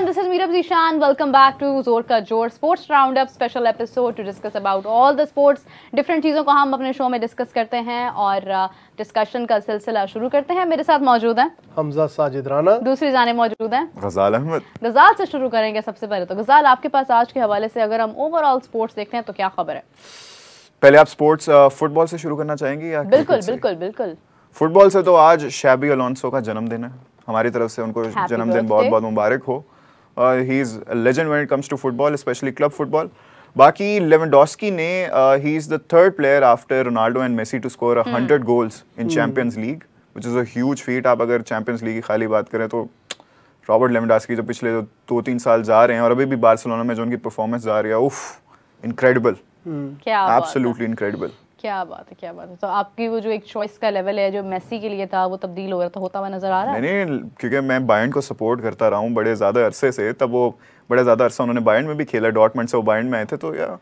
everyone, this is Meerab Zishan. Welcome back to Zor Ka Jor Sports Roundup special episode to discuss about all the sports. Different चीज़ों को हम अपने show में discuss करते हैं और डिस्कशन का सिलसिला शुरू करते हैं. मेरे साथ मौजूद हैं हमजा साजिद राना, दूसरी जाने मौजूद हैं गजाल अहमद. गजाल से शुरू करेंगे सबसे पहले. तो गजाल, आपके पास आज के हवाले से अगर हम ओवरऑल स्पोर्ट्स देखते हैं तो क्या खबर है? पहले आप स्पोर्ट्स फुटबॉल से शुरू करना चाहेंगे या बिल्कुल बिल्कुल बिल्कुल. फुटबॉल से तो आज शैबी अलोंसो का जन्मदिन है. हमारी तरफ से उनको जन्मदिन बहुत बहुत मुबारक हो. He is legend when it comes to football, specially club football. बाकी लेवेंडोस्की ने he is the third player after Ronaldo and Messi to score 100 goals in Champions League, which is a huge feat. आप अगर champions league की खाली बात करें तो Robert Lewandowski जो पिछले 2-3 साल जा रहे हैं और अभी भी बार्सिलोना में जो उनकी परफॉर्मेंस जा रही है, उफ, इनक्रेडिबल, एब्सोल्युटली इनक्रेडिबल. क्या बात है, क्या बात है. तो आपकी वो जो एक चॉइस का लेवल है जो मेसी के लिए था वो तब्दील हो रहा था, होता हुआ नजर आ रहा है? नहीं, क्योंकि मैं बायर्न को सपोर्ट करता रहा हूँ बड़े ज़्यादा अरसे से. तब वो बड़े ज़्यादा अरसा उन्होंने बायर्न में भी खेला, डॉर्टमंड से वो बायर्न में आए थे. तो यार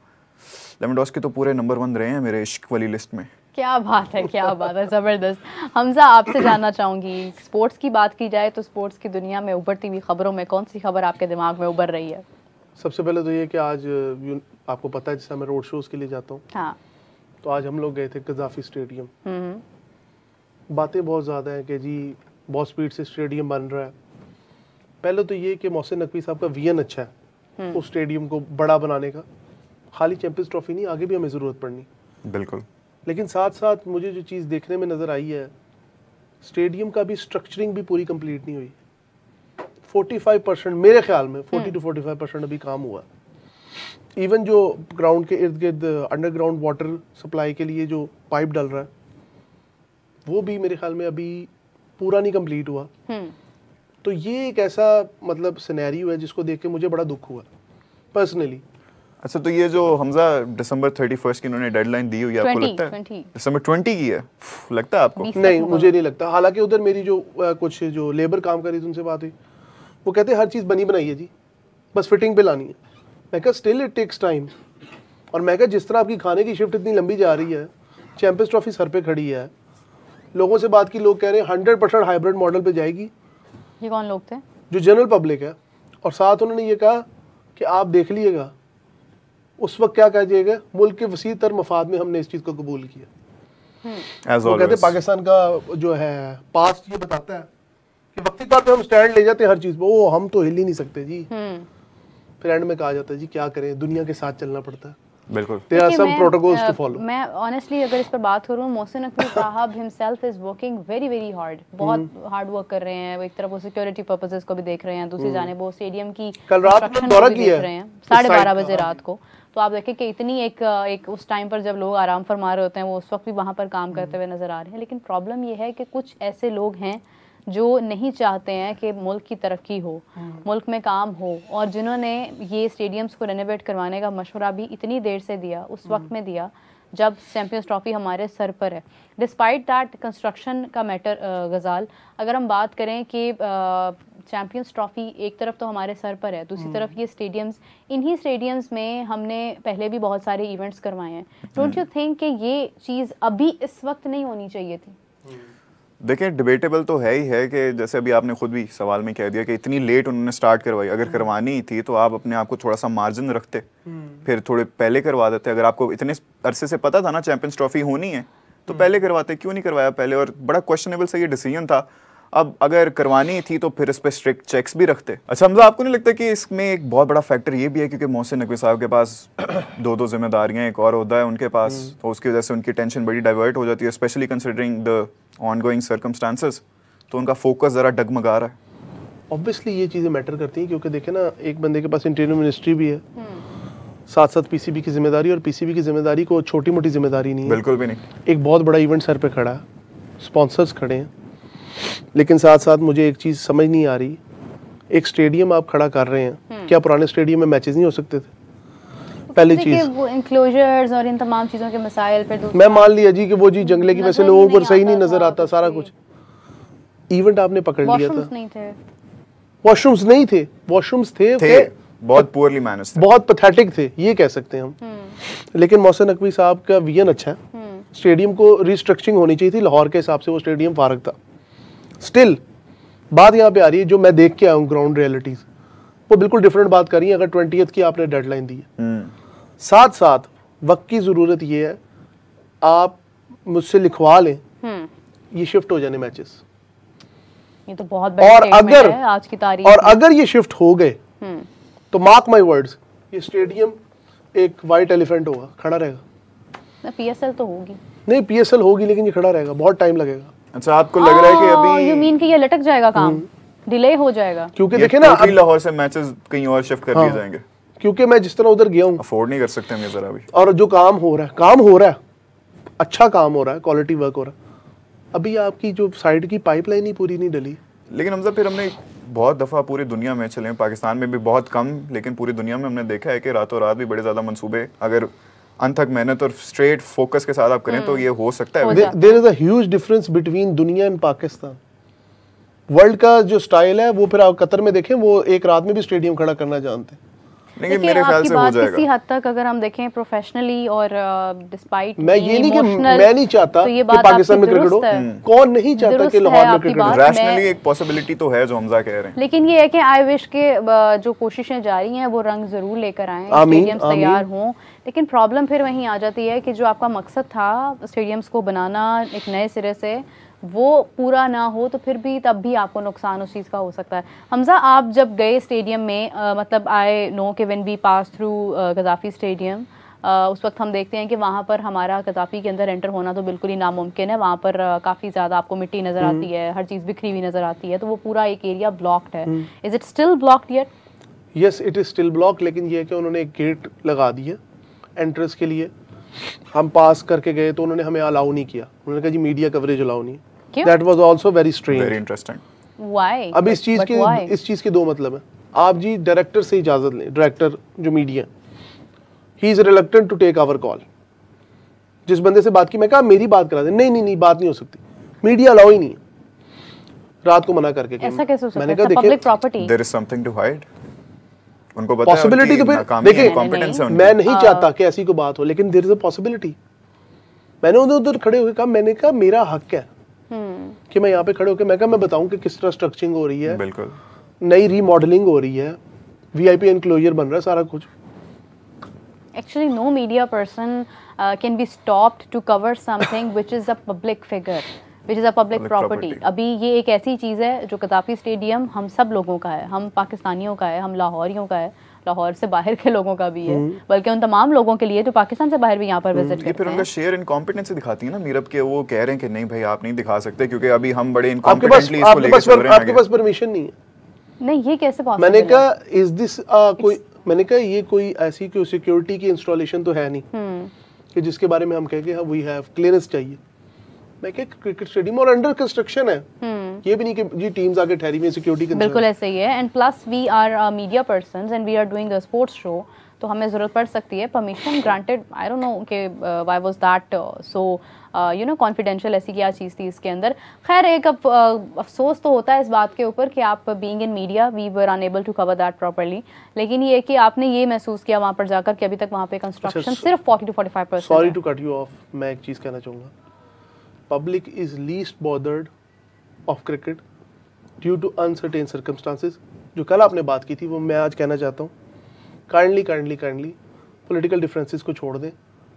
लेवेंडोस्की तो पूरे नंबर 1 रहे हैं मेरे इश्क वाली लिस्ट में. क्या बात है, क्या बात है, ज़बरदस्त. हमजा, आपसे जानना चाहूँगी, स्पोर्ट्स की बात की जाए तो स्पोर्ट्स की दुनिया में उभरती हुई खबरों में कौन सी खबर आपके दिमाग में उभर रही है? सबसे पहले तो ये कि आज आपको पता है जैसे मैं रोड शोज़ के लिए जाता हूँ, हाँ, तो आज हम लोग गए थे कज़ाफ़ी स्टेडियम. बातें बहुत ज़्यादा हैं कि जी बहुत स्पीड से स्टेडियम बन रहा है. पहले तो ये कि मोहसिन नकवी साहब का विजन अच्छा है उस स्टेडियम को बड़ा बनाने का. खाली चैंपियंस ट्रॉफी नहीं, आगे भी हमें ज़रूरत पड़नी. बिल्कुल. लेकिन साथ साथ मुझे जो चीज़ देखने में नज़र आई है, स्टेडियम का भी स्ट्रक्चरिंग भी पूरी कंप्लीट नहीं हुई. 45% मेरे ख्याल में 40 to 45% अभी काम हुआ. इवन जो ग्राउंड के इर्द गिर्द अंडरग्राउंड वाटर सप्लाई के लिए जो पाइप डल रहा है वो भी मेरे ख्याल में अभी पूरा नहीं कंप्लीट हुआ. तो ये एक ऐसा मतलब सिनेरियो है जिसको देख के मुझे बड़ा दुख हुआ पर्सनली. अच्छा, तो ये जो हमजा दिसंबर 31 की उन्होंने डेडलाइन दी हुई है, आपको लगता है दिसंबर 20 की है? लगता है आपको? नहीं, मुझे नहीं लगता. हालांकि उधर मेरी जो कुछ जो लेबर काम कर रही थी उनसे बात हुई, वो कहते हैं हर चीज़ बनी बनाई है जी, बस फिटिंग पे लानी है. मैं कहा स्टिल इट टेक्स टाइम. और मैं कहा जिस तरह आपकी खाने की शिफ्ट इतनी लंबी जा रही है, चैंपियंस ट्रॉफी सर पे खड़ी है, लोगों से बात की, लोग कह रहे हैं 100% हाइब्रिड मॉडल पे जाएगी. ये कौन लोग थे? जो जनरल पब्लिक है. और साथ उन्होंने ये कहा कि आप देख लीजिएगा उस वक्त क्या कहिएगा, मुल्क के वसी तर मफाद में हमने इस चीज़ को कबूल किया. वो कहते पाकिस्तान का जो है पास्ट ये बताता है कि वक्ती तौर पे हम स्टैंड ले जाते हैं हर चीज़ पे, वो हम तो हिल ही नहीं सकते जी. फिर एंड में कहा जाता है जी क्या करें, दुनिया के साथ चलना पड़ता है. बिल्कुल. There are some protocols to follow. मैं ऑनेस्टली अगर इस पर बात करूँ, मोहसिन नकवी साहब himself is working very very hard. बहुत हार्ड वर्क कर रहे हैं. वो एक तरफ वो सिक्योरिटी पर्पसेस को भी देख रहे हैं, दूसरी जाने वो स्टेडियम की कल रात में दौरा किया है 12:30 बजे रात को. तो आप देखें कि इतनी एक उस टाइम पर जब लोग आराम फरमा रहे होते हैं वो उस वक्त भी वहाँ पर काम करते हुए नजर आ रहे हैं. लेकिन प्रॉब्लम ये है कि कुछ ऐसे लोग हैं जो नहीं चाहते हैं कि मुल्क की तरक्की हो, मुल्क में काम हो, और जिन्होंने ये स्टेडियम्स को रेनोवेट करवाने का मशवरा भी इतनी देर से दिया, उस वक्त में दिया जब चैंपियंस ट्रॉफी हमारे सर पर है. डिस्पाइट दैट कंस्ट्रक्शन का मैटर, गजाल, अगर हम बात करें कि चैंपियंस ट्रॉफी एक तरफ तो हमारे सर पर है, दूसरी तरफ ये स्टेडियम्स, इन्हीं स्टेडियम्स में हमने पहले भी बहुत सारे इवेंट्स करवाए हैं. डोंट यू थिंक कि ये चीज़ अभी इस वक्त नहीं होनी चाहिए थी? देखिए, डिबेटेबल तो है ही है कि जैसे अभी आपने खुद भी सवाल में कह दिया कि इतनी लेट उन्होंने स्टार्ट करवाई. अगर करवानी ही थी तो आप अपने आप को थोड़ा सा मार्जिन रखते, फिर थोड़े पहले करवा देते. अगर आपको इतने अरसे से पता था ना चैंपियंस ट्रॉफी होनी है तो पहले करवाते. क्यों नहीं करवाया पहले? और बड़ा क्वेश्चनेबल सा ये डिसीजन था. अब अगर करवानी थी तो फिर इस पर स्ट्रिक्ट चेक्स भी रखते. अच्छा हमजा, आपको नहीं लगता कि इसमें एक बहुत बड़ा फैक्टर ये भी है क्योंकि मोहसिन नकवी साहब के पास 2 जिम्मेदारियां, एक और ओहदा है उनके पास, तो उसकी वजह से उनकी टेंशन बड़ी डाइवर्ट हो जाती है, specially considering the ongoing circumstances. तो उनका फोकस ज़रा डगमगा रहा है. ऑब्वियसली ये चीज़ें मैटर करती हैं क्योंकि देखें ना, एक बंदे के पास इंटीरियर मिनिस्ट्री भी है, साथ साथ पीसीबी की जिम्मेदारी, और पीसीबी की जिम्मेदारी को छोटी मोटी जिम्मेदारी नहीं है. बिल्कुल भी नहीं. एक बहुत बड़ा इवेंट सर पे खड़ा है, स्पॉन्सर्स खड़े हैं. लेकिन साथ साथ मुझे एक चीज़ समझ नहीं आ रही, एक स्टेडियम आप खड़ा कर रहे हैं, क्या पुराने स्टेडियम में मैचेस नहीं हो सकते थे? पहली चीज़ वो इंक्लोजर्स और इन तमाम चीज़ों के मसाइल पर मैं मान लिया जी कि वो जी जंगले की वजह से लोगों को सही नहीं नजर आता सारा कुछ. इवेंट आपने पकड़ लिया था, वॉशरूम्स नहीं थे, वॉशरूम्स थे बहुत पुअरली मैनेज थे, बहुत पैथेटिक थे, ये कह सकते हैं हम. लेकिन मोहसिन नकवी साहब का विजन अच्छा है. स्टेडियम को रिस्ट्रक्चरिंग होनी चाहिए थी, लाहौर के हिसाब से वो स्टेडियम फारग था. स्टिल बात यहाँ पे आ रही है जो मैं देख के आया हूँ ग्राउंड रियलिटीज, वो बिल्कुल डिफरेंट बात करी है। अगर 20th की आपने डेडलाइन दी है, साथ साथ वक्त की ज़रूरत ये है, आप मुझसे लिखवा लें ये शिफ्ट हो जाने मैचेस। ये तो बहुत बड़ी और statement अगर है आज की तारीख और में। अगर ये शिफ्ट हो गए तो मार्क माय वर्ड्स, ये स्टेडियम एक वाइट एलिफेंट होगा, खड़ा रहेगा। PSL तो होगी। नहीं, PSL होगी लेकिन ये खड़ा रहेगा, बहुत टाइम लगेगा। अच्छा, आपको लग रहा है कि अभी यू मीन कि ये लटक जाएगा काम, डिले हो जाएगा? क्योंकि ये देखे ना totally लाहौर से मैचेस कहीं और शिफ्ट कर दिए जाएंगे, क्योंकि मैं जिस तरह उधर गया हूँ, अफोर्ड नहीं कर सकते हम ये जरा भी। और जो काम हो रहा है, अच्छा काम हो रहा है, क्वालिटी वर्क हो रहा है। अभी आपकी जो साइड की पाइपलाइन ही पूरी नहीं डली। लेकिन हमजा फिर हमने बहुत दफ़ा पूरी दुनिया में चले, पाकिस्तान में भी बहुत कम, लेकिन पूरी दुनिया में हमने देखा है कि रातों रात भी बड़े ज़्यादा मंसूबे अगर अनथक मेहनत और स्ट्रेट फोकस के साथ आप करें तो ये हो सकता है। There is a huge difference between दुनिया एंड पाकिस्तान। वर्ल्ड का जो स्टाइल है वो फिर आप कतर में देखें, वो एक रात में भी स्टेडियम खड़ा करना जानते हैं। लेकिन मेरे ख्याल से हो जाएगा किसी हद तक अगर हम देखें प्रोफेशनली और डिस्पाइट मैं ये नहीं कि मैं नहीं चाहता कि पाकिस्तान में क्रिकेट हो, कौन नहीं चाहता कि लाहौर में क्रिकेट हो। रैशनली एक पॉसिबिलिटी तो है जो हमजा कह रहे हैं, लेकिन ये है कि आई विश के जो कोशिशें जारी हैं वो रंग जरूर लेकर आएं, स्टेडियम्स तैयार हों। लेकिन प्रॉब्लम फिर वहीं आ जाती है कि जो आपका मकसद था स्टेडियम्स को बनाना एक नए सिरे से, वो पूरा ना हो तो फिर भी तब भी आपको नुकसान उस चीज़ का हो सकता है। हमजा, आप जब गए स्टेडियम में, मतलब आई नो कि when we pass through Gaddafi stadium, उस वक्त हम देखते हैं कि वहाँ पर हमारा गद्दाफी के अंदर एंटर होना तो बिल्कुल ही नामुमकिन है। वहाँ पर काफ़ी ज़्यादा आपको मिट्टी नज़र आती है, हर चीज़ बिखरी हुई नज़र आती है, तो वो पूरा एक एरिया ब्लॉक्ड है। Is it still blocked yet? Yes, it is still block, लेकिन ये है कि उन्होंने एक गेट लगा दिया एंट्रेंस के लिए। हम पास करके गए तो उन्होंने हमें अलाउ नहीं किया, उन्होंने कहा जी मीडिया कवरेज अलाउ नहीं। That was also very strange. Very interesting. Why? अब इस चीज़ के दो मतलब है। आप जी डायरेक्टर से इजाज़त लें, डायरेक्टर जो media, he is reluctant to take our call. जिस बंदे से बात की, मैं कहा मेरी बात करा दे, नहीं बात नहीं हो सकती, मीडिया अलाउ ही नहीं है। रात को मना करके ऐसा कैसे हो सकता है? मैंने कहा public property, there is something to hide. उनको पता है पॉसिबिलिटी तो फिर देखिए, मैं नहीं चाहता कि ऐसी कोई बात हो, लेकिन देयर इज अ पॉसिबिलिटी। मैंने उधर खड़े हुए कहा, मैंने कहा मेरा हक है कि मैं यहाँ पे खड़े होकर मैं बताऊं कि किस तरह स्ट्रक्चरिंग हो रही है, बिल्कुल नई रीमॉडलिंग हो रही है, VIP एनक्लोजर बन रहा है, सारा कुछ। Actually, no media person can be stopped to cover something which is a public figure, which is a public property. अभी ये एक ऐसी चीज़ है जो गद्दाफी स्टेडियम हम सब लोगों का है, हम पाकिस्तानियों का है, हम लाहौरियों का है, लाहौर से बाहर के लोगों का भी है, बल्कि उन तमाम लोगों के लिए जो पाकिस्तान से बाहर भी यहाँ पर विजिट करते हैं। फिर उनका शेयर इनकॉम्पिटेंस दिखाती है ना मीरब के, वो कह रहे हैं कि नहीं भाई आप नहीं दिखा सकते क्योंकि अभी हम बड़े इनकॉम्पिटेंटली इसको लेकर चल रहे हैं। आपके पास परमिशन नहीं है। नहीं, ये कैसे पॉसिबल? मैंने कहा इज दिस कोई, मैंने कहा ये कोई ऐसी कोई सिक्योरिटी की इंस्टॉलेशन तो है नहीं कि जिसके बारे में हम कहें कि वी हैव क्लियरेंस चाहिए। मैं कहा क्रिकेट स्टेडियम और अंडर कंस्ट्रक्शन है, ये भी नहीं कि जी टीम्स आके ठहरी हुई सिक्योरिटी कंसर्न। बिल्कुल ऐसे ही है। And plus we are media persons and we are doing a sports show, तो हमें ज़रूरत पड़ सकती है permission granted. I don't know कि why was that so you know confidential, ऐसी क्या चीज़ थी इसके अंदर। खैर, एक अफसोस तो होता है इस बात के ऊपर कि आप being in media we were unable to cover that properly, लेकिन ये कि आपने ये महसूस किया वहाँ पर जाकर कि अभी तक वहाँ पे कंस्ट्रक्शन सिर्फ 40 to 45%। Sorry to cut you off, मैं एक चीज़ कहना चाहूँगा, public is least bothered of cricket due to uncertain circumstances. जो कल आपने बात की थी वो मैं आज कहना चाहता हूँ, काइंडली पॉलिटिकल डिफरेंसेस को छोड़ दें,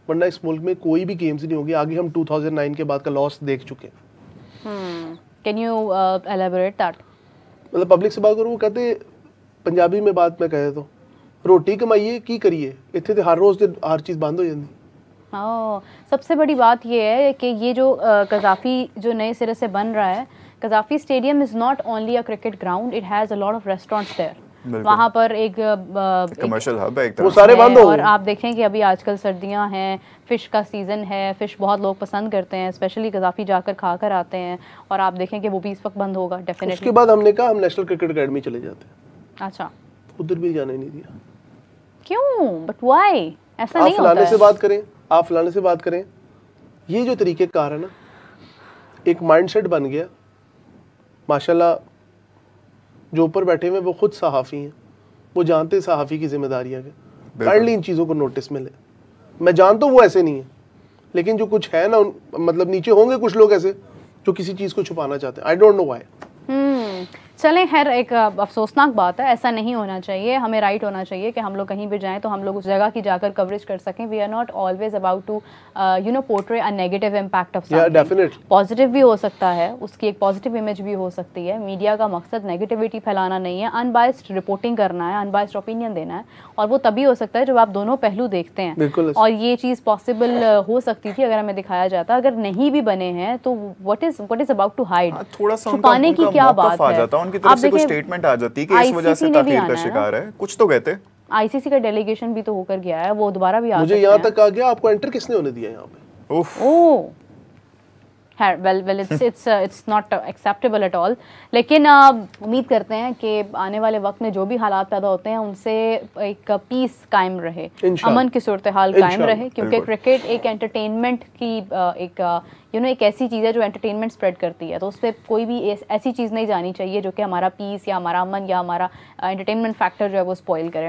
वरना इस मुल्क में कोई भी गेम्स नहीं होगी। आगे हम 2009 के बाद का लॉस देख चुके हैं। Can you elaborate that? मतलब पब्लिक से बात करूँ, वो कहते पंजाबी में बात मैं कहे तो रोटी कमाइए की करिए, इतने तो हर रोज़ हर चीज़ बंद हो जाती। सबसे बड़ी बात ये है कि ये जो गद्दाफी जो नए सिरे से बन रहा है, Gaddafi stadium is not only a cricket ground, it has a lot of restaurants there. वहाँ पर एक कमर्शियल हब है, वो सारे बंद हो। और आप देखें कि अभी आजकल सर्दियाँ हैं, फ़िश का सीज़न है, फ़िश बहुत लोग पसंद करते हैं, स्पेशली गद्दाफी जाकर खा कर आते हैं, और आप देखें कि वो भी इस वक्त बंद होगा डेफिनेटली। उसके बाद हमने कहा हम नेशनल क्रिकेट अकेडमी चले जाते हैं। अच्छा, उधर भी जाने नहीं दिया। क्यों? But why? ऐसा नहीं होता है। फलाने से बात करें, आप फलाने से बात करें, ये जो तरीके कार है ना, एक माइंडसेट बन गया। माशाल्लाह जो ऊपर बैठे हुए वो खुद सहाफ़ी हैं, वो जानते हैं सहाफ़ी की जिम्मेदारियाँ क्या। काइंडली इन चीज़ों को नोटिस में ले। मैं जानता हूँ वो ऐसे नहीं है, लेकिन जो कुछ है ना, मतलब नीचे होंगे कुछ लोग ऐसे जो किसी चीज़ को छुपाना चाहते हैं। आई डोंट नो व्हाई। चलें, खैर एक अफसोसनाक बात है, ऐसा नहीं होना चाहिए। हमें राइट होना चाहिए कि हम लोग कहीं भी जाएं तो हम लोग उस जगह की जाकर कवरेज कर सकें। We are not always about to portray a negative impact of something. Positive भी हो सकता है, उसकी एक पॉजिटिव इमेज भी हो सकती है। मीडिया का मकसद नेगेटिविटी फैलाना नहीं है, अनबायस्ड रिपोर्टिंग करना है, अनबायस्ड ओपिनियन देना है, और वो तभी हो सकता है जब आप दोनों पहलू देखते हैं। और ये चीज़ पॉसिबल हो सकती थी अगर हमें दिखाया जाता। अगर नहीं भी बने हैं तो what is about to hide, छुपाने की क्या बात है? उनकी तरफ से कोई स्टेटमेंट आ जाती कि इस वजह से ताखीर का शिकार है, कुछ तो कहते। आईसीसी का डेलीगेशन भी तो होकर गया है, वो दोबारा भी आ मुझे यहाँ तक आ गया, आपको एंटर किसने होने दिया यहाँ पे? ओह well it's not acceptable at all। लेकिन उम्मीद करते हैं कि आने वाले वक्त में जो भी हालात पैदा होते हैं उनसे एक पीस कायम रहे, अमन की सूरत हाल कायम रहे, क्योंकि क्रिकेट एक एंटरटेनमेंट की एक ऐसी चीज़ है जो एंटरटेनमेंट स्प्रेड करती है। तो उस पर कोई भी ऐसी चीज़ नहीं जानी चाहिए जो कि हमारा पीस या हमारा अमन या हमारा एंटरटेनमेंट फैक्टर जो है वो स्पॉइल करे।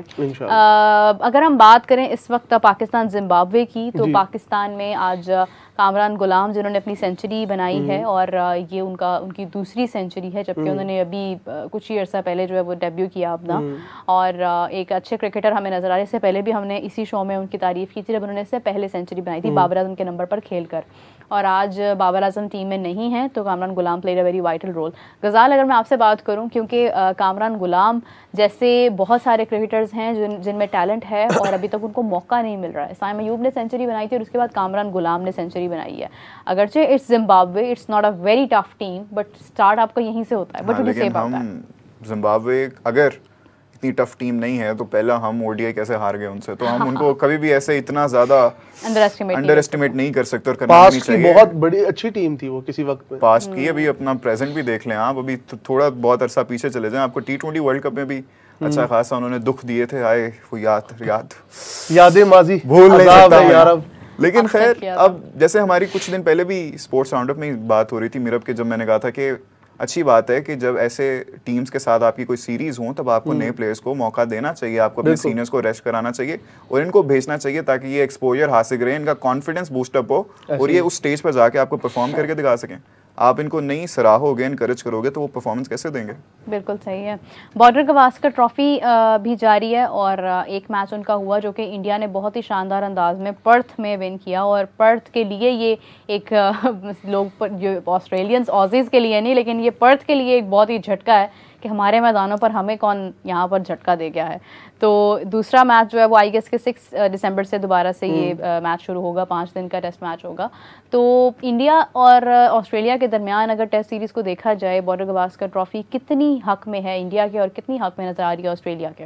अगर हम बात करें इस वक्त पाकिस्तान जिम्बाब्वे की, तो पाकिस्तान में आज कामरान गुलाम जिन्होंने अपनी सेंचुरी बनाई है, और ये उनकी दूसरी सेंचुरी है, जबकि उन्होंने अभी कुछ ही अर्सा पहले जो है वो डेब्यू किया अपना। और एक अच्छे क्रिकेटर हमें नजर आ रहे हैं। इससे पहले भी हमने इसी शो में उनकी तारीफ की थी जब उन्होंने इससे पहले सेंचुरी बनाई थी बाबर आजम के नंबर पर खेलकर। और आज बाबर आजम टीम में नहीं है तो Kamran Ghulam played a very vital role. Ghazal, अगर मैं आपसे बात करूं, क्योंकि कामरान गुलाम जैसे बहुत सारे क्रिकेटर्स हैं जिनमें टैलेंट है और अभी तक उनको मौका नहीं मिल रहा है। साइम अयूब ने सेंचुरी बनाई थी और उसके बाद कामरान गुलाम ने सेंचुरी बनाई है। अगरचे it's Zimbabwe, it's not a very tough team, but start आपका यहीं से होता है। But would say about that? Zimbabwe अगर इतनी टफ टीम नहीं है तो पहला हम ओडीआई कैसे हार गए उनसे, तो हम उनको कभी भी ऐसे इतना ज्यादा अंडर एस्टिमेट नहीं कर सकते और करना नहीं चाहिए। बहुत बड़ी अच्छी टीम थी वो किसी वक्त में, पास्ट की। अभी अपना प्रेजेंट भी देख लें आप, अभी थोड़ा बहुत अरसा पीछे चले जाएं, आपको टी20 वर्ल्ड कप में भी अच्छा खासा उन्होंने दुख दिए थे। आए वो यादें माजी भूल नहीं सकता यार अब। लेकिन खैर, अब जैसे हमारी कुछ दिन पहले भी स्पोर्ट्स राउंडअप में बात हो रही थी मिरब के, जब मैंने कहा था कि अच्छी बात है कि जब ऐसे टीम्स के साथ आपकी कोई सीरीज हो तब आपको नए प्लेयर्स को मौका देना चाहिए, आपको अपने सीनियर्स को रेस्ट कराना चाहिए और इनको भेजना चाहिए ताकि ये एक्सपोजर हासिल करें, इनका कॉन्फिडेंस बूस्टअप हो और ये उस स्टेज पर जाके आपको परफॉर्म करके दिखा सकें। आप इनको नहीं सराहोगे, इनकरेज करोगे तो वो परफॉर्मेंस कैसे देंगे? बिल्कुल सही है। बॉर्डर गवास्कर ट्रॉफी भी जारी है और एक मैच उनका हुआ जो कि इंडिया ने बहुत ही शानदार अंदाज में पर्थ में विन किया। और पर्थ के लिए ये एक लोग जो ऑस्ट्रेलियंस ऑजीज के लिए नहीं, लेकिन ये पर्थ के लिए एक बहुत ही झटका है कि हमारे मैदानों पर हमें कौन यहाँ पर झटका दे गया है। तो दूसरा मैच जो है वो आई गेस के 6 दिसंबर से दोबारा से ये मैच शुरू होगा, 5 दिन का टेस्ट मैच होगा। तो इंडिया और ऑस्ट्रेलिया के दरमियान अगर टेस्ट सीरीज़ को देखा जाए, बॉर्डर गवास्कर ट्रॉफी कितनी हक में है इंडिया के और कितनी हक में नजर आ रही है ऑस्ट्रेलिया के?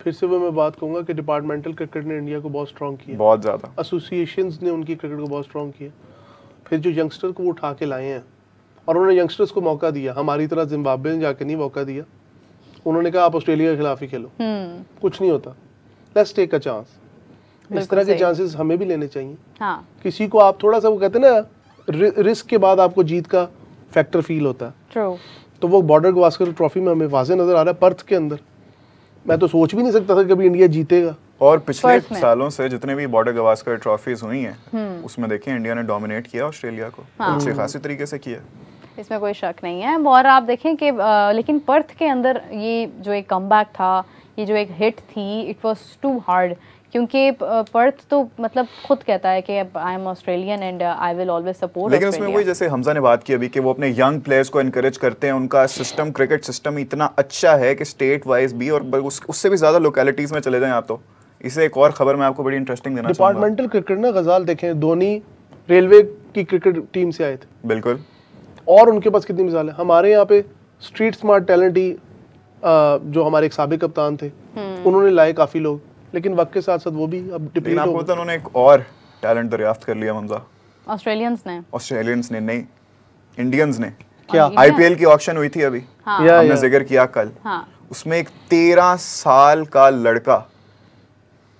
फिर से वो मैं बात कहूँगा कि डिपार्टमेंटल क्रिकेट ने इंडिया को बहुत स्ट्रॉन्ग किया, बहुत ज़्यादा। एसोसिएशंस ने उनकी क्रिकेट को बहुत स्ट्रॉन्ग किया। फिर जो यंगस्टर को उठा के लाए हैं और उन्होंने यंगस्टर्स को मौका दिया, हमारी तरह जिम्बाब्वे ने जाके नहीं मौका दिया। उन्होंने कहा आप ऑस्ट्रेलिया के खिलाफ ही खेलो, कुछ नहीं होता, लेट्स टेक अ चांस। इस तरह के चांसेस हमें भी लेने चाहिए। हाँ। किसी को आप थोड़ा सा, वो कहते हैं ना, रिस्क के बाद आपको जीत का फैक्टर फील होता है। True. तो वो बॉर्डर गवास्कर ट्रॉफी में हमें वाज़े नजर आ रहा है। पर्थ के अंदर मैं तो सोच भी नहीं सकता था कभी इंडिया जीतेगा। और पिछले सालों से जितने भी बॉर्डर गवास्कर ट्रॉफीज हुई हैं उसमें देखिए इंडिया ने डोमिनेट किया ऑस्ट्रेलिया को, अच्छे खासी तरीके से किया, इसमें कोई शक नहीं है। और आप देखें कि लेकिन पर्थ के अंदर ये जो एक कमबैक था, ये जो एक हिट थी, इट वाज टू हार्ड, क्योंकि पर्थ तो मतलब खुद कहता है कि I am Australian and I will always support. लेकिन उसमें वही जैसे हमजा ने बात की अभी कि वो अपने यंग प्लेयर्स को एनकरेज करते हैं, उनका सिस्टम, क्रिकेट सिस्टम इतना अच्छा है कि स्टेट वाइज भी और उससे भी ज़्यादा लोकेलिटीज़ में चले जाएं आप तो। इसे एक और खबर मैं आपको बड़ी इंटरेस्टिंग देना चाहूँगा। डिपार्टमेंटल क्रिकेट ना, गजाल देखें, धोनी रेलवे की क्रिकेट टीम से आए थे। बिल्कुल। और उनके पास कितनी मिसाल है। हमारे यहाँ पे स्ट्रीट स्मार्ट टैलेंट ही जो हमारे एक साबिक कप्तान थे उन्होंने लाए काफ़ी लोग, लेकिन वक्त के साथ साथ वो भी अब डिप्लीट हो गए। उन्होंने एक और टैलेंट दरियाफ्त कर लिया हमजा। ऑस्ट्रेलियंस ने नहीं, इंडियंस ने। क्या? आईपीएल की ऑक्शन हुई थी अभी, हमने जिक्र किया कल। उसमें एक 13 साल का लड़का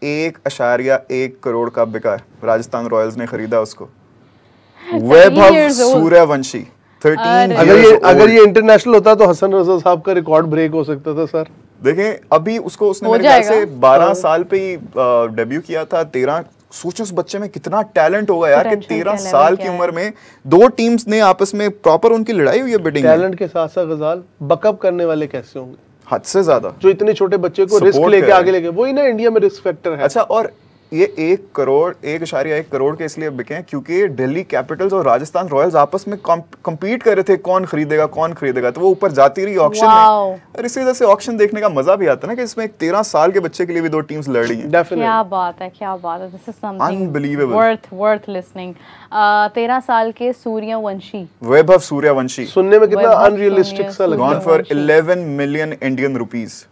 1.1 करोड़ का बिका है, राजस्थान रॉयल्स ने खरीदा उसको। वैभव सूर्यवंशी 13 अगर ये इंटरनेशनल होता तो हसन रजा साहब का रिकॉर्ड ब्रेक हो सकता था सर। देखें अभी उसने मेरे ख्याल से 12 साल पे ही डेब्यू किया था, 13 सोचो उस बच्चे में कितना टैलेंट होगा यार कि Potential 13 क्या साल level की क्या उम्र में 2 टीम्स ने आपस में प्रॉपर उनकी लड़ाई हुई है बिडिंग में। टैलेंट के साथ साथ गजाल बकअप करने वाले कैसे होंगे, हद से ज्यादा जो इतने छोटे बच्चे को रिस्क Support लेके करें। आगे लेके, वही ना इंडिया में रिस्क फैक्टर है। अच्छा, और ये 1.1 करोड़ के इसलिए बिके हैं क्योंकि दिल्ली कैपिटल्स और राजस्थान रॉयल्स आपस में कम्पीट कर रहे थे कौन खरीदेगा, तो वो ऊपर जाती रही ऑक्शन में। और इसी वजह से ऑक्शन देखने का मजा भी आता है ना कि इसमें एक 13 साल के बच्चे के लिए भी 2 टीम्स लड़ रही हैं। डेफिनेटली क्या बात है, क्या बात है, this is something Unbelievable. Worth listening. 13 साल के सूर्यवंशी, वैभव सूर्यवंशी सुनने में कितना वैभव अनरियलिस्टिक सा लगता गॉन है। For 11 million Indian rupees.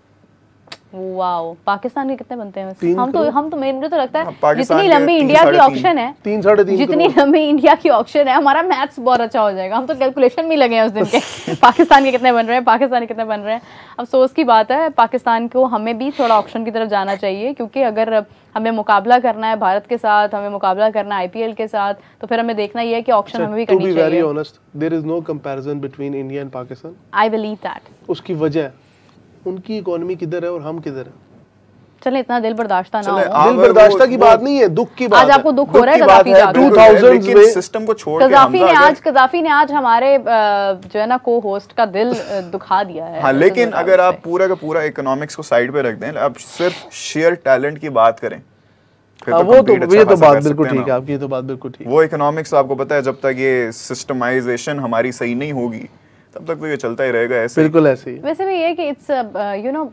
Wow. Pakistan के कितने बनते हैं वैसे? 3 हम तो मुझे तो लगता है पाकिस्तान जितनी के लंबी 3 इंडिया की साढ़े 3 ऑक्शन है, 3-3.5 जितनी लंबी इंडिया की ऑक्शन है, हमारा मैथ्स बहुत अच्छा हो जाएगा। हम तो कैलकुलेशन में लगे हैं उस दिन के पाकिस्तान के कितने बन रहे हैं। अफसोस की बात है, पाकिस्तान को हमें भी थोड़ा ऑक्शन की तरफ जाना चाहिए, क्योंकि अगर हमें मुकाबला करना है भारत के साथ, हमें मुकाबला करना है IPL के साथ, तो फिर हमें देखना ये है कि ऑक्शन हमें भी टू बी करनी वेरी चाहिए। Honest, there is no comparison between India and Pakistan. I believe that. उसकी वजह है उनकी इकोनॉमी किधर है और हम किधर है। चले इतना दिल बर्दाश्त ना चले, हो। दिल बर्दाश्त की बात नहीं है, दुख की बात आज है। आपको दुख हो रहा है की बात कदाफी है, जाकर। 2000s लेकिन में सिस्टम को छोड़ के कदाफी ने आज हमारे जो है ना को होस्ट का दिल दुखा दिया है। हाँ, लेकिन अगर आप पूरा का पूरा इकोनॉमिक्स को साइड पे रख दें, अब सिर्फ शेयर टैलेंट की बात करें, फिर हाँ, तो वो तो compete अच्छा ये तो खासा बात कर बिल्कुल सकते हैं ठीक है ना। आपकी, ये तो बात बिल्कुल ठीक है। वो इकोनॉमिक्स आपको पता है, जब तक ये सिस्टमाइजेशन हमारी सही नहीं होगी तब तक तो ये चलता ही रहेगा ऐसे ही। बिल्कुल ऐसे ही। वैसे भी ये है कि it's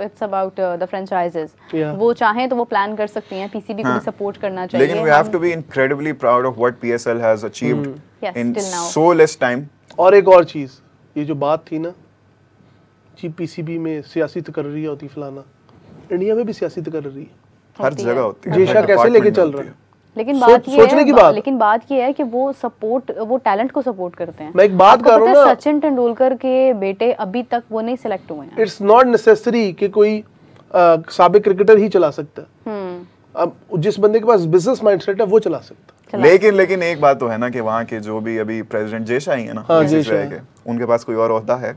it's about the franchises. Yeah. वो चाहें तो वो प्लान कर सकती हैं, PCB को भी सपोर्ट करना चाहिए। लेकिन we have to be incredibly proud of what PSL has achieved Yes, in till now. so less time. और एक और चीज, ये जो बात थी ना जी PCB में सियासी तकर्री होती फलाना, इंडिया में भी सियासी तकर्री है। हर होती जगह है। होती है। जेशा हर कैसे लेके department चल में रहा होती है? लेकिन बात ये है कि वो सपोर्ट, वो टैलेंट को सपोर्ट करते हैं। मैं एक बात आपको कर रहा पता हूँ है ना, सचिन तेंदुलकर के बेटे अभी तक वो नहीं सिलेक्ट हुए हैं। इट्स नॉट नेसेसरी कि कोई साबिक क्रिकेटर ही चला सकता है। अब जिस बंदे के पास बिजनेस माइंडसेट है वो चला सकता है। लेकिन एक बात तो है ना कि वहाँ के जो भी अभी प्रेसिडेंट जेशा ही है ना, हाँ, BCCI जेशा के, है। उनके पास कोई और ओहदा है?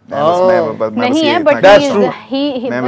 नहीं है, बट That's true.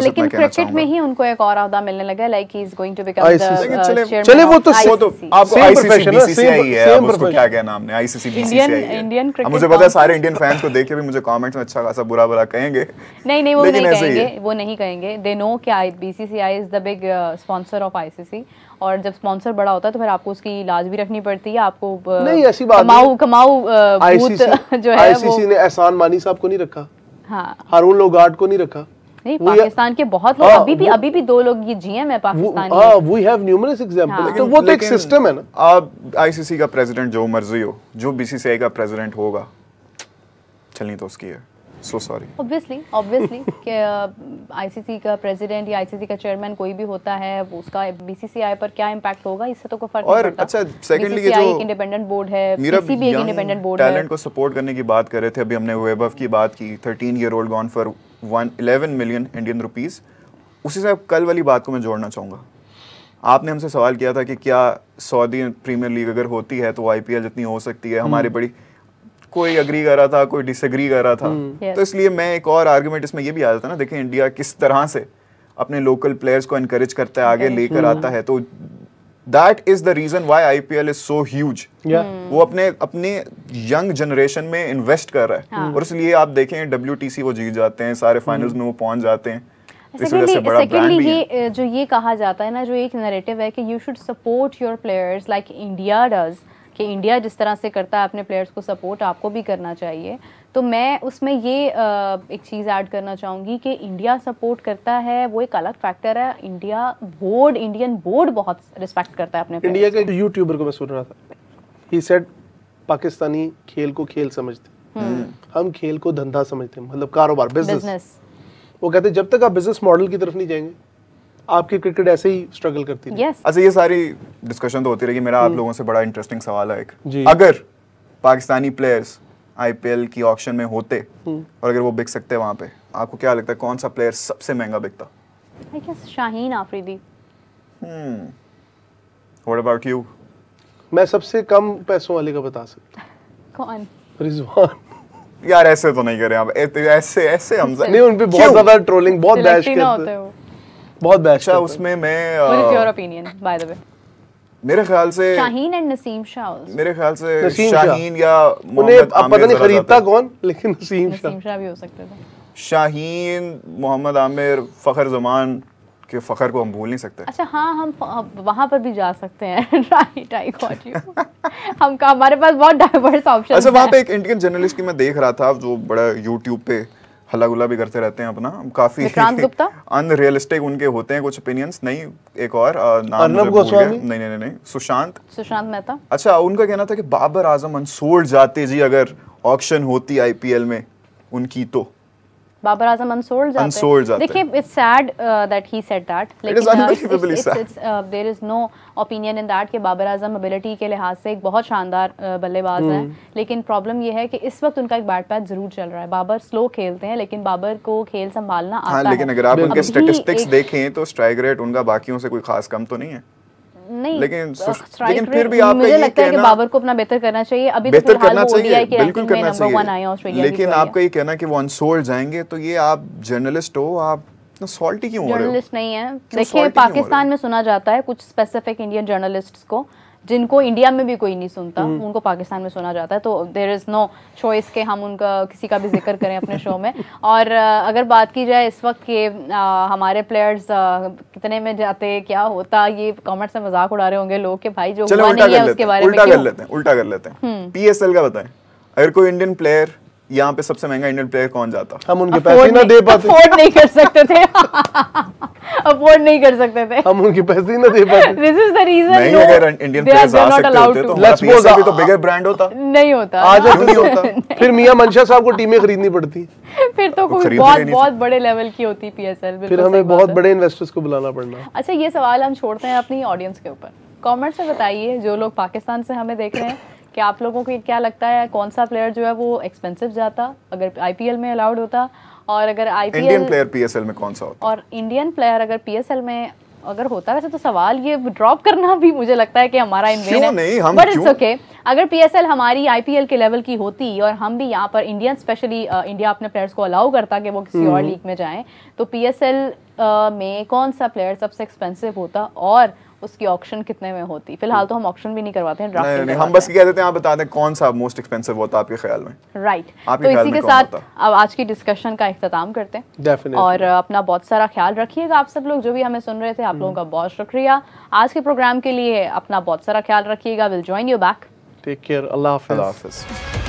लेकिन क्रिकेट में ही उनको एक और ओहदा मिलने लगा, like he is going to become लेकिन चले वो तो आपको Same ICC profession है, BCCI ही है, same अब उसको profession। क्या कहना हमने, ICC BCCI Indian है। अब cricket मुझे पता है council। सारे इंडियन फैंस को देख के भी मुझे कमेंट्स में अच्छा खासा बुरा कहेंगे। नहीं, वो लेकिन नहीं ऐसे ही है। कहेंगे, वो नहीं कहेंगे। दे नो कि BCCI is the big sponsor of ICC, और जब स्पॉन्सर बड़ा होता है तो फिर आपको उसकी इलाज भी रखनी पड़ती है, आपको नहीं, ऐसी बात नहीं। कमाऊ भूत जो है वो। ICC ने एहसान मानी साहब को नहीं रखा, हाँ, हारून लोगार्ड को नहीं रखा। नहीं, वो पाकिस्तान के बहुत लोग, हाँ, अभी भी 2 लोग ये GM है पाकिस्तानी। हाँ, we have numerous examples। हाँ। तो वो तो एक सिस्टम है ना। आप ICC का प्रेसिडेंट जो मर्जी हो, जो BCCI का प्रेसिडेंट होगा, चलनी तो उसकी है। So sorry. ऑब्वियसली कि ICC का प्रेसिडेंट या ICC का चेयरमैन कोई भी होता है, वो उसका BCCI पर क्या इम्पैक्ट होगा, इससे तो कोई फर्क नहीं और पड़ता। अच्छा, सेकंडली के BCCI जो एक इंडिपेंडेंट बोर्ड है, मेरा PCB एक इंडिपेंडेंट बोर्ड है। टैलेंट को सपोर्ट करने की बात कर रहे थे, अभी हमने वैभव की बात की, 13-year-old gone for 11 million Indian rupees. उसी से कल वाली बात को मैं जोड़ना चाहूँगा। आपने हमसे सवाल किया था कि क्या सऊदी प्रीमियर लीग अगर होती है तो IPL जितनी हो सकती है, हमारी बड़ी, कोई अग्री कर रहा था, कोई डिसएग्री कर रहा था। Yes. तो इसलिए मैं एक और आर्गुमेंट इसमें ये भी आ जाता है ना, देखें इंडिया किस तरह से अपने लोकल प्लेयर्स को एनकरेज करता है, आगे लेकर आता है, तो that is the reason why IPL is so huge. वो अपने यंग जनरेशन में इन्वेस्ट कर रहा है, और इसलिए आप देखें WTC वो जीत जाते हैं, सारे फाइनल्स में वो पहुंच जाते हैं। इस वजह से बड़ा ब्रांड भी है। ये जो ये कहा जाता है ना, जो एक नैरेटिव है कि you should support your players like India does, कि इंडिया जिस तरह से करता है अपने प्लेयर्स को सपोर्ट, आपको भी करना चाहिए। तो मैं उसमें ये एक चीज़ ऐड करना चाहूँगी कि इंडिया सपोर्ट करता है, वो एक अलग फैक्टर है। इंडियन बोर्ड बहुत रिस्पेक्ट करता है अपने इंडिया के यूट्यूबर को मैं सुन रहा था, ही सेड पाकिस्तानी खेल को खेल समझते, हम खेल को धंधा समझते हैं, मतलब कारोबार, बिजनेस। वो कहते हैं जब तक आप बिजनेस मॉडल की तरफ नहीं जाएंगे, आपकी क्रिकेट ऐसे ही स्ट्रगल करती है। अच्छा, ये सारी डिस्कशन तो होती रहेगी। मेरा आप लोगों से बड़ा इंटरेस्टिंग सवाल है एक, जी। अगर पाकिस्तानी प्लेयर्स IPL की ऑक्शन में होते और अगर वो बिक सकते वहां पे, आपको क्या लगता है कौन सा प्लेयर सबसे महंगा बिकता? I guess Shaheen Afridi. What about you? मैं सबसे कम पैसों वाले का बता सकता हूं। कौन? रिजवान। यार ऐसे तो नहीं करें आप, ऐसे हम नहीं, उन पे बहुत ज्यादा ट्रोलिंग, बहुत बैश Select ही ना करते होते हैं, वो। बहुत बैश अच्छा, करते हैं। उसमें What is your मैं opinion, by the way? मेरे ख्याल से शाहीन एंड नसीम शाह also. मेरे ख्याल से नसीम शाह। शाहीन या उन्हें मोहम्मद अब पता आमिर नहीं ज़रा खरीदता ज़्यादा कौन, लेकिन नसीम शाह। नसीम शाह भी हो सकते थे। शाहीन, मोहम्मद आमिर, फ़खर ज़मान के फ़खर को हम भूल नहीं सकते। अच्छा हाँ, हम वहाँ पर भी जा सकते हैं। Right, I got you. हमारे पास बहुत डाइवर्स ऑप्शन अच्छा, वहाँ पे एक इंडियन जर्नलिस्ट की मैं देख रहा था जो बड़ा यूट्यूब पे हल्ला गुल्ला भी करते रहते हैं अपना, काफी विक्रांत गुप्ता? अनरियलिस्टिक उनके होते हैं कुछ ओपिनियंस। नहीं, एक और नाम अर्नब मुझे भूल गया। गोस्वामी? नहीं, सुशांत मेहता। अच्छा, उनका कहना था कि बाबर आजम अनसोल्ड जाते जी अगर ऑक्शन होती आईपीएल में उनकी, तो बाबर आजम अनसोल्ड जाते। देखिए, it's sad that he said that, लेकिन there is no opinion in that कि बाबर आजम एबिलिटी के लिहाज से एक बहुत शानदार बल्लेबाज है, लेकिन प्रॉब्लम ये है कि इस वक्त उनका एक बैट पैच जरूर चल रहा है। बाबर स्लो खेलते हैं, लेकिन बाबर को खेल संभालना आता है। लेकिन अगर आप उनके स्टैटिस्टिक्स देखें तो स्ट्राइक रेट उनका बाकियों से कोई खास कम तो नहीं है। नहीं, लेकिन फिर भी आपका मुझे लगता है कि बाबर को अपना बेहतर करना चाहिए। अभी तो फिलहाल वो ओडीआई के रैंकिंग में नंबर 1 आए ऑस्ट्रेलिया की। लेकिन आपका ये कहना कि वो अनसोल्ड जाएंगे, तो ये आप जर्नलिस्ट हो, आप इतना सॉल्टी क्यों हो रहे हो? जर्नलिस्ट नहीं है। देखिए, पाकिस्तान में सुना जाता है कुछ स्पेसिफिक इंडियन जर्नलिस्ट्स को, जिनको इंडिया में भी कोई नहीं सुनता, उनको पाकिस्तान में सुना जाता है। तो देयर इज़ नो चॉइस के हम उनका किसी का भी जिक्र करें अपने शो में। और अगर बात की जाए इस वक्त के हमारे प्लेयर्स कितने में जाते, क्या होता, ये कमेंट से मजाक उड़ा रहे होंगे लोग कि भाई जो हुआ नहीं है उसके बारे में उल्टा कर लेते हैं। पीएसएल का बताएं, अगर कोई इंडियन प्लेयर, यहाँ पे सबसे महंगा इंडियन प्लेयर कौन जाता? हम उनके पैसे ना दे पाते, अफोर्ड नहीं कर सकते थे। अफोर्ड नहीं कर सकते थे, हम उनके पैसे ना दे पाते। This is the reason. नहीं, अगर इंडियन प्लेयर्स आ सकते होते तो पीएसएल भी तो बिगर ब्रांड होता। नहीं होता, आज नहीं होता। फिर मियां मंशा साहब को टीमें खरीदनी पड़ती, फिर तो कोई बहुत बड़े लेवल की होती पीएसएल। फिर हमें बहुत बड़े इन्वेस्टर्स को बुलाना पड़ना। अच्छा, ये सवाल हम छोड़ते हैं अपनी ऑडियंस के ऊपर। कमेंट्स में बताइए, जो लोग पाकिस्तान से हमें देख रहे हैं, कि आप लोगों को क्या लगता है कौन सा प्लेयर जो है वो एक्सपेंसिव जाता अगर आईपीएल में अलाउड होता, और अगर आईपीएल इंडियन प्लेयर पीएसएल में कौन सा होता, और इंडियन प्लेयर अगर पीएसएल में अगर होता। वैसे तो सवाल ये ड्रॉप करना भी मुझे लगता है कि हमारा इनवेन है, बट इट्स ओके। अगर पीएसएल हमारी आईपीएल के लेवल की होती और हम भी यहाँ पर इंडियन स्पेशली इंडिया अपने प्लेयर्स को अलाउ करता कि वो किसी और लीग में जाएं, तो पीएसएल में कौन सा प्लेयर सबसे एक्सपेंसिव होता और उसकी ऑक्शन कितने में होती? फिलहाल तो हम ऑक्शन भी नहीं करवाते हैं, ड्राफ्टिंग नहीं, हम बस कह देते हैं, आप बता दें कौन सा मोस्ट एक्सपेंसिव होता आपके ख्याल में। राइट, तो इसी के साथ अब आज की डिस्कशन का इख्तिताम करते हैं। डेफिनेटली। और अपना बहुत सारा ख्याल रखिएगा आप सब लोग जो भी हमें सुन रहे थे, आप लोगों का बहुत शुक्रिया आज के प्रोग्राम के लिए। अपना बहुत सारा ख्याल रखिएगा। Will join you back. Take care. अल्लाह हाफिज़। अल्लाह हाफिज़।